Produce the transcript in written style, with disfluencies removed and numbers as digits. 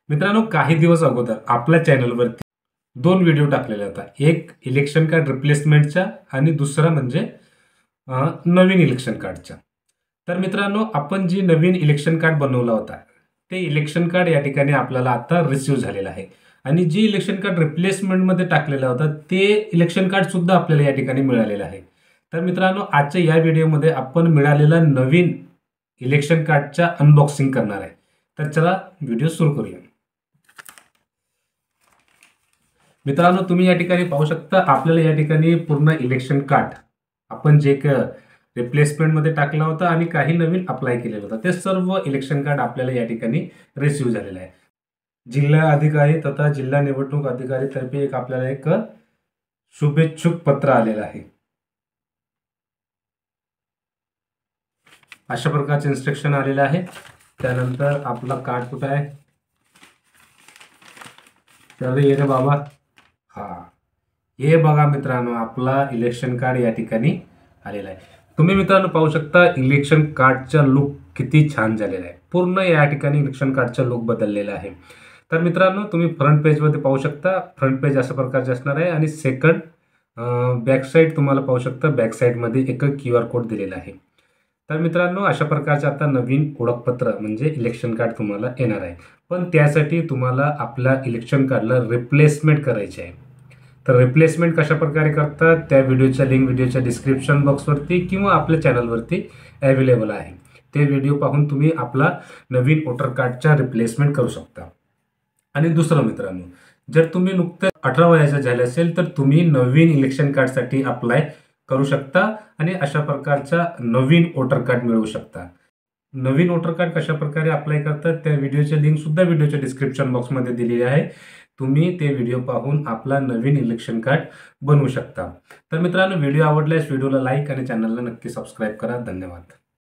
मित्रांनो, काही दिवस अगोदर आपल्या चॅनलवरती दोन व्हिडिओ टाकलेले होता. एक इलेक्शन कार्ड रिप्लेसमेंटचा आणि दुसरा म्हणजे नवीन इलेक्शन कार्डचा. तर मित्रांनो, आपण जी नवीन इलेक्शन कार्ड बनवला होता ते इलेक्शन कार्ड या ठिकाणी आपल्याला आता रिसीव्ह झालेलं आहे आणि जी इलेक्शन कार्ड रिप्लेसमेंटमध्ये टाकलेला होता ते इलेक्शन कार्ड सुद्धा आपल्याला या ठिकाणी मिळालेलं आहे. तर मित्रांनो, आजच्या या व्हिडिओमध्ये आपण मिळालेला नवीन इलेक्शन कार्डचा अनबॉक्सिंग करणार आहे. तर चला व्हिडिओ सुरू करूया. मित्रांनो, तुम्ही या ठिकाणी पाहू शकता आपल्याला या ठिकाणी पूर्ण इलेक्शन कार्ड आपण जे रिप्लेसमेंटमध्ये टाकला होता आणि काही नवीन अप्लाय केलेलं होतं ते सर्व इलेक्शन कार्ड आपल्याला या ठिकाणी रिसीव्ह झालेलं आहे. जिल्हा अधिकारी तथा जिल्हा निवडणूक अधिकारी तर्फे आपल्याला एक शुभेच्छुक पत्र आलेलं आहे. अशा प्रकारचे इन्स्ट्रक्शन आलेलं आहे. त्यानंतर आपला कार्ड कुठं आहे, तर ये रे बाबा, हे बघा मित्रांनो, आपला इलेक्शन कार्ड या ठिकाणी आलेला आहे. तुम्ही मित्रांनो पाहू शकता इलेक्शन कार्डचा लुक किती छान झालेला आहे. पूर्ण या ठिकाणी इलेक्शन कार्डचा लुक बदललेला आहे. तर मित्रांनो, तुम्ही फ्रंट पेजमध्ये पाहू शकता, फ्रंट पेज अशा प्रकारचे असणार आहे आणि सेकंड बॅक साईड तुम्हाला पाहू शकता, बॅक साईडमध्ये एक QR कोड दिलेला आहे. तर मित्रांनो, अशा प्रकारचे आता नवीन ओळखपत्र म्हणजे इलेक्शन कार्ड तुम्हाला येणार आहे. पण त्यासाठी तुम्हाला आपल्या इलेक्शन कार्डला रिप्लेसमेंट करायचे आहे. तर रिप्लेसमेंट कशा प्रकारे करतात त्या व्हिडिओच्या लिंक व्हिडिओच्या डिस्क्रिप्शन बॉक्सवरती किंवा आपल्या चॅनलवरती अवेलेबल आहे. ते व्हिडिओ पाहून तुम्ही आपला नवीन वोटर कार्डचा रिप्लेसमेंट करू शकता. आणि दुसरं मित्रांनो, जर तुम्ही नुकतं 18 वयाचे झाले असेल तर तुम्ही नवीन इलेक्शन कार्डसाठी अप्लाय करू शकता आणि अशा प्रकारचा नवीन वोटर कार्ड मिळवू शकता. नवीन वोटर कार्ड कशा प्रकारे अप्लाय करतात त्या व्हिडिओचे लिंक सुद्धा व्हिडिओच्या डिस्क्रिप्शन बॉक्समध्ये दिलेली आहे. तुम्ही ते व्हिडिओ पाहून आपला नवीन इलेक्शन कार्ड बनवू शकता. तर मित्रांनो, व्हिडिओ आवडल्यास व्हिडिओला लाईक आणि चॅनलला नक्की सबस्क्राईब करा. धन्यवाद.